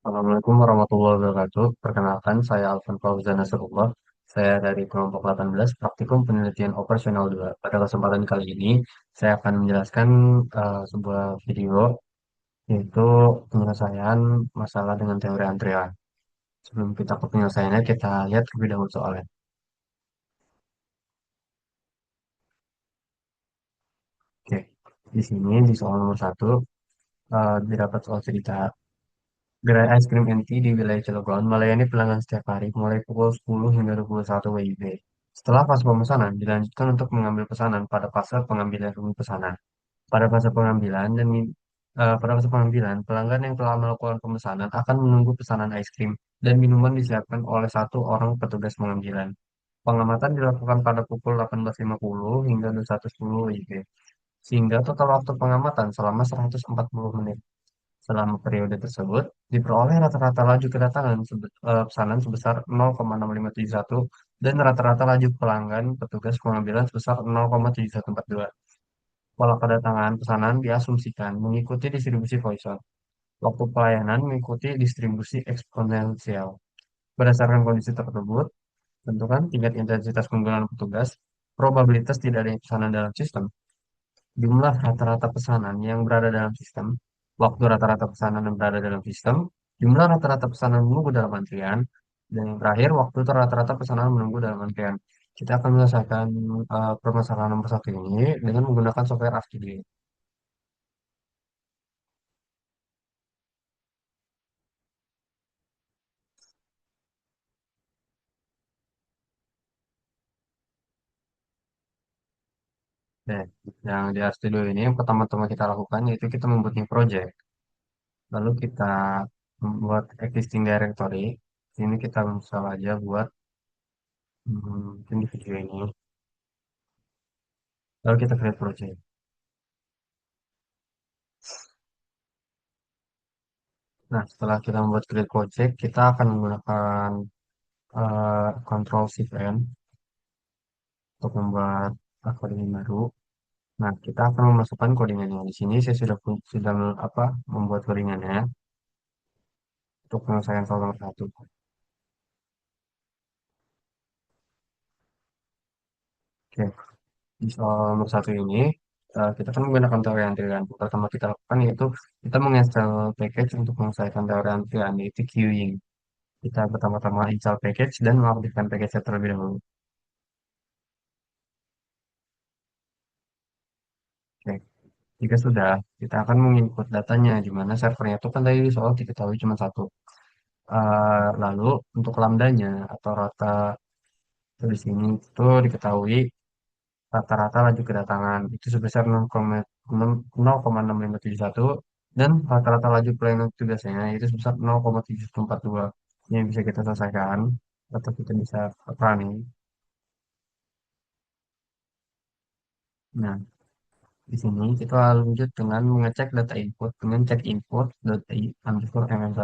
Assalamualaikum warahmatullahi wabarakatuh. Perkenalkan, saya Alvan Fauzan Nasrullah. Saya dari kelompok 18, Praktikum Penelitian Operasional 2. Pada kesempatan kali ini, saya akan menjelaskan sebuah video, yaitu penyelesaian masalah dengan teori antrian. Sebelum kita ke penyelesaiannya, kita lihat terlebih dahulu soalnya. Oke, di sini di soal nomor satu, didapat soal cerita. Gerai es krim NT di wilayah Cilegon melayani pelanggan setiap hari mulai pukul 10 hingga 21 WIB. Setelah fase pemesanan, dilanjutkan untuk mengambil pesanan pada fase pengambilan pesanan. Pada fase pengambilan pada fase pengambilan, pelanggan yang telah melakukan pemesanan akan menunggu pesanan es krim dan minuman disiapkan oleh satu orang petugas pengambilan. Pengamatan dilakukan pada pukul 18.50 hingga 21.10 WIB, sehingga total waktu pengamatan selama 140 menit. Selama periode tersebut, diperoleh rata-rata laju kedatangan pesanan sebesar 0,6571 dan rata-rata laju pelanggan petugas pengambilan sebesar 0,7142. Pola kedatangan pesanan diasumsikan mengikuti distribusi Poisson. Waktu pelayanan mengikuti distribusi eksponensial. Berdasarkan kondisi tersebut, tentukan tingkat intensitas penggunaan petugas, probabilitas tidak adanya pesanan dalam sistem, jumlah rata-rata pesanan yang berada dalam sistem, waktu rata-rata pesanan yang berada dalam sistem, jumlah rata-rata pesanan menunggu dalam antrian, dan yang terakhir, waktu rata-rata pesanan menunggu dalam antrian. Kita akan menyelesaikan permasalahan nomor satu ini dengan menggunakan software ArcGIS. Nah, yang di RStudio ini yang pertama-tama kita lakukan yaitu kita membuat new project. Lalu kita membuat existing directory. Sini kita bisa aja buat mungkin di video ini. Lalu kita create project. Nah, setelah kita membuat create project, kita akan menggunakan Control Shift N untuk membuat coding baru. Nah, kita akan memasukkan codingannya. Di sini saya sudah membuat codingannya untuk penyelesaian soal nomor satu. Oke, di soal nomor satu ini kita akan menggunakan teori antrian. Pertama kita lakukan yaitu kita menginstal package untuk menyelesaikan teori antrian, yaitu queuing. Kita pertama-tama install package dan mengaktifkan package terlebih dahulu. Oke. Jika sudah, kita akan menginput datanya, di mana servernya itu kan tadi soal diketahui cuma satu. Lalu untuk lambdanya atau rata di sini itu diketahui rata-rata laju kedatangan itu sebesar 0,6571 dan rata-rata laju pelayanan tugasnya itu sebesar 0,7142. Ini bisa kita selesaikan atau kita bisa running. Nah, di sini kita lanjut dengan mengecek data input dengan cek input data underscore mm1.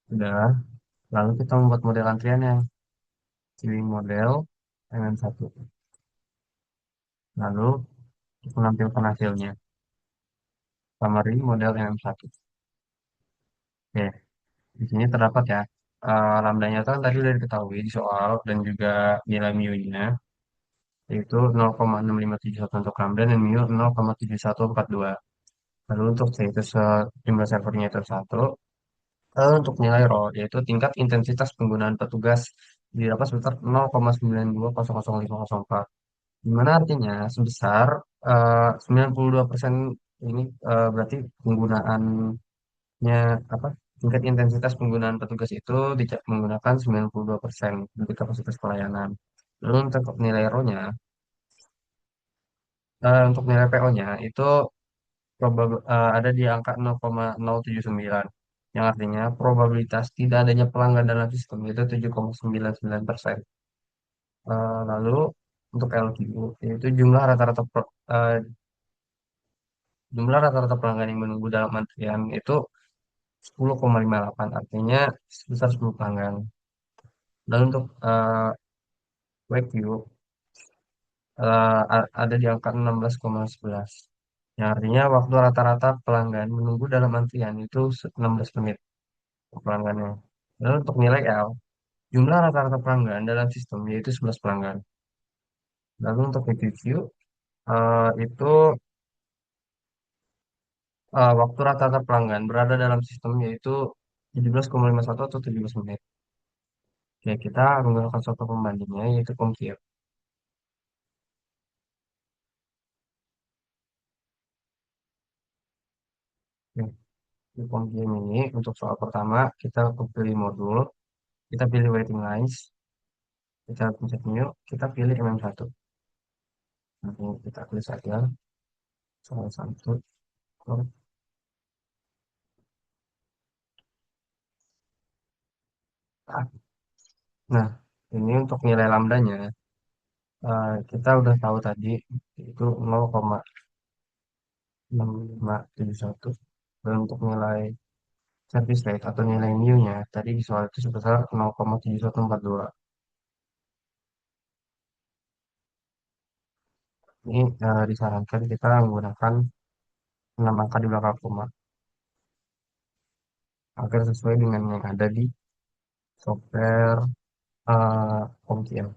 Sudah, lalu kita membuat model antriannya, queuing model MM1. Lalu kita menampilkan hasilnya, summary model MM1. Oke, di sini terdapat ya, lambdanya itu kan tadi sudah diketahui di soal dan juga nilai mu-nya, yaitu 0,6571 untuk lambda dan mu 0,7142. Lalu untuk C itu jumlah servernya itu satu. Lalu untuk nilai RO, yaitu tingkat intensitas penggunaan petugas didapat sebesar 0,92000504. Di mana artinya sebesar 92% ini berarti penggunaannya apa? Tingkat intensitas penggunaan petugas itu menggunakan 92% dari kapasitas pelayanan. Lalu untuk nilai RO-nya, untuk nilai PO-nya itu ada di angka 0,079, yang artinya probabilitas tidak adanya pelanggan dalam sistem itu 7,99%. Lalu untuk LQ yaitu jumlah rata-rata pelanggan yang menunggu dalam antrian itu 10,58, artinya sebesar 10 pelanggan. Lalu untuk WQ ada di angka 16,11. Yang artinya waktu rata-rata pelanggan menunggu dalam antrian itu 16 menit pelanggannya. Lalu untuk nilai L, jumlah rata-rata pelanggan dalam sistem yaitu 11 pelanggan. Lalu untuk PPQ itu waktu rata-rata pelanggan berada dalam sistem yaitu 17,51 atau 17 menit. Oke, kita menggunakan suatu pembandingnya yaitu Comkio. Oke, di Comkio ini untuk soal pertama kita pilih modul, kita pilih waiting lines, kita pencet new, kita pilih MM1. Nanti kita tulis saja soal satu. Nah, ini untuk nilai lambdanya, kita udah tahu tadi itu 0,6571. Dan untuk nilai service rate atau nilai mu-nya tadi di soal itu sebesar 0,7142. Ini disarankan kita menggunakan 6 angka di belakang koma agar sesuai dengan yang ada di software HomeKit.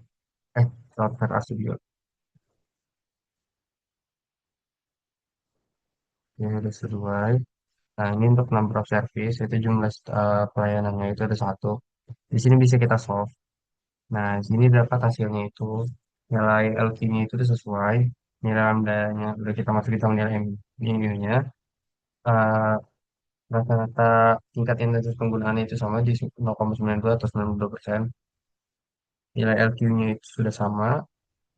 Software RStudio. Ya, sudah sesuai. Nah, ini untuk number of service, itu jumlah pelayanannya itu ada satu. Di sini bisa kita solve. Nah, di sini dapat hasilnya itu nilai LQ-nya itu udah sesuai, nilai lambda-nya udah kita masuk kita nilai MU-nya. Eh, Rata-rata tingkat intensitas penggunaannya itu sama di 0,92 atau 92%. Nilai LQ-nya itu sudah sama,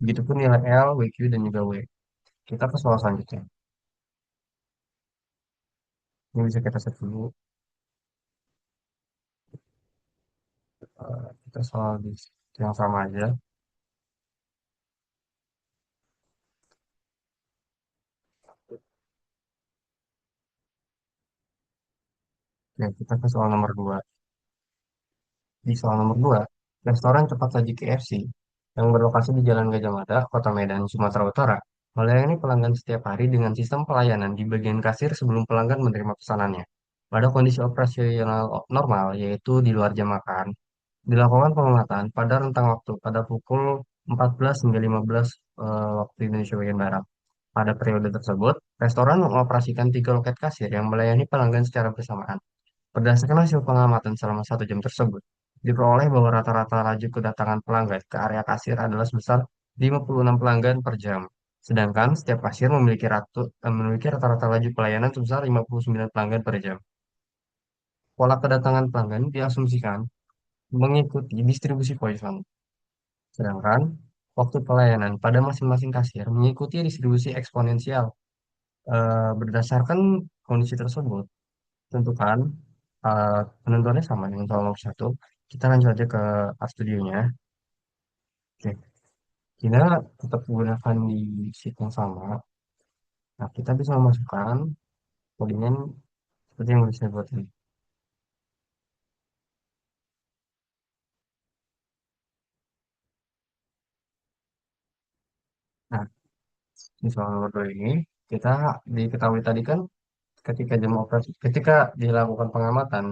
begitupun nilai L, WQ, dan juga W. Kita ke soal selanjutnya. Ini bisa kita set dulu. Kita soal di yang sama aja. Ya, kita ke soal nomor 2. Di soal nomor 2, restoran cepat saji KFC yang berlokasi di Jalan Gajah Mada, Kota Medan, Sumatera Utara, melayani pelanggan setiap hari dengan sistem pelayanan di bagian kasir sebelum pelanggan menerima pesanannya. Pada kondisi operasional normal, yaitu di luar jam makan, dilakukan pengamatan pada rentang waktu pada pukul 14 hingga 15 waktu Indonesia bagian Barat. Pada periode tersebut, restoran mengoperasikan 3 loket kasir yang melayani pelanggan secara bersamaan. Berdasarkan hasil pengamatan selama 1 jam tersebut, diperoleh bahwa rata-rata laju kedatangan pelanggan ke area kasir adalah sebesar 56 pelanggan per jam. Sedangkan setiap kasir memiliki rata-rata laju pelayanan sebesar 59 pelanggan per jam. Pola kedatangan pelanggan diasumsikan mengikuti distribusi Poisson. Sedangkan waktu pelayanan pada masing-masing kasir mengikuti distribusi eksponensial. Berdasarkan kondisi tersebut, tentukan penentuannya sama dengan soal nomor satu. Kita lanjut aja ke studionya. Oke, kita tetap menggunakan di sheet yang sama. Nah, kita bisa memasukkan codingan seperti yang udah saya buat ini. Nah, di soal nomor 2 ini, kita diketahui tadi kan ketika dilakukan pengamatan,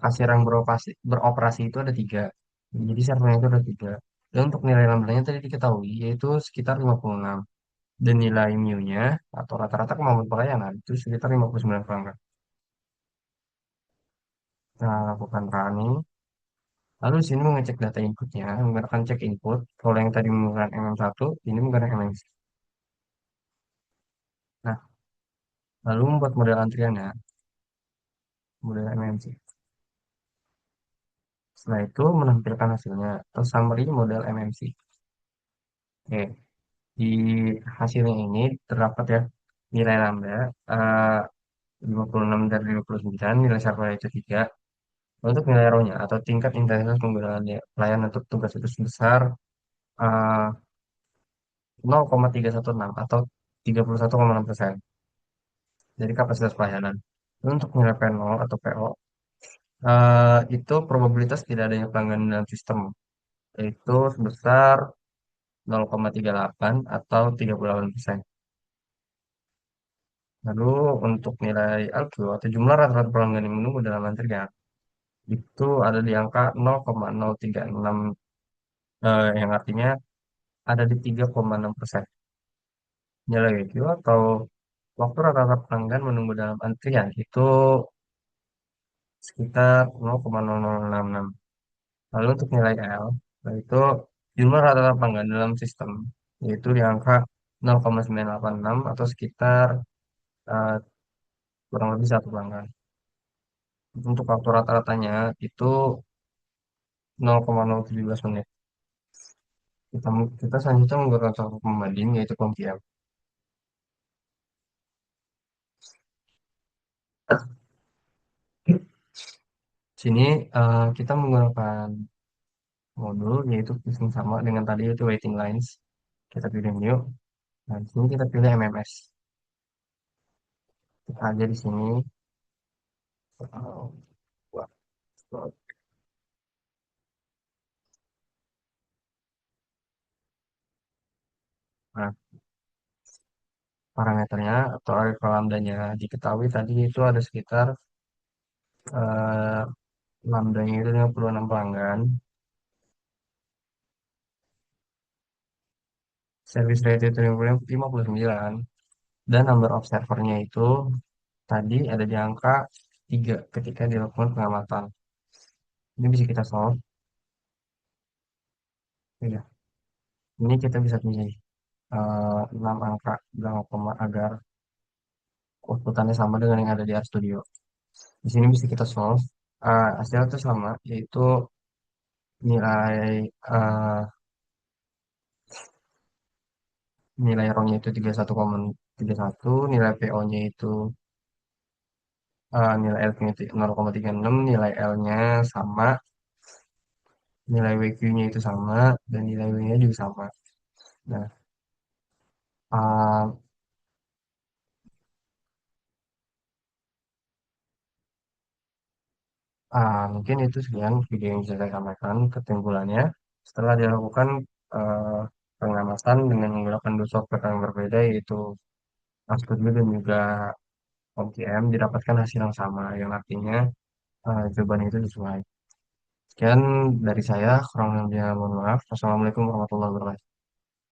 kasir yang beroperasi itu ada 3. Jadi servernya itu ada 3. Dan untuk nilai lambdanya tadi diketahui yaitu sekitar 56. Dan nilai mu-nya atau rata-rata kemampuan pelayanan itu sekitar 59 pelanggan. Kita lakukan running. Lalu di sini mengecek data inputnya, menggunakan cek input. Kalau yang tadi menggunakan MM1, ini menggunakan MMC. Nah, lalu membuat model antriannya, model MMC. Setelah itu menampilkan hasilnya atau summary model MMC. Oke, di hasilnya ini terdapat ya nilai lambda 56 dari 59, nilai sampel itu 3. Untuk nilai RO-nya atau tingkat intensitas penggunaan pelayanan untuk tugas itu sebesar eh, 0,316 atau 31,6% dari kapasitas pelayanan. Untuk nilai P0 atau PO, itu probabilitas tidak adanya pelanggan dalam sistem, yaitu sebesar 0,38 atau 38%. Lalu untuk nilai LQ atau jumlah rata-rata pelanggan yang menunggu dalam antrian itu ada di angka 0,036, yang artinya ada di 3,6%. Nilai LQ atau waktu rata-rata pelanggan menunggu dalam antrian itu sekitar 0,0066. Lalu untuk nilai L, yaitu jumlah rata-rata pelanggan dalam sistem, yaitu di angka 0,986 atau sekitar eh, kurang lebih satu pelanggan. Untuk waktu rata-ratanya itu 0,017 menit. Kita selanjutnya menggunakan contoh pembanding yaitu Compiam. Sini kita menggunakan modul yaitu sistem sama dengan tadi yaitu waiting lines. Kita pilih new. Nah, di sini kita pilih MMS. Kita aja di sini. uh, buat- Nah, parameternya atau area lambdanya diketahui tadi itu ada sekitar eh, lambdanya itu 56 pelanggan, service rate itu 59, dan number of servernya itu tadi ada di angka 3 ketika dilakukan pengamatan. Ini bisa kita solve. Ya. Ini kita bisa pilih 6 angka belakang koma agar outputannya sama dengan yang ada di RStudio. Di sini bisa kita solve. Hasilnya itu sama, yaitu nilai nilai ROM-nya itu 31,31, nilai PO-nya itu nilai L-nya itu 0,36, nilai L-nya sama, nilai WQ-nya itu sama, dan nilai W-nya juga sama. Nah, uh, mungkin itu sekian video yang bisa saya sampaikan kesimpulannya. Setelah dilakukan uh, pengamatan dengan menggunakan dua software yang berbeda yaitu RStudio dan juga OPM didapatkan hasil yang sama yang artinya jawabannya itu sesuai. Sekian dari saya, kurang lebihnya mohon maaf. Wassalamualaikum warahmatullahi wabarakatuh.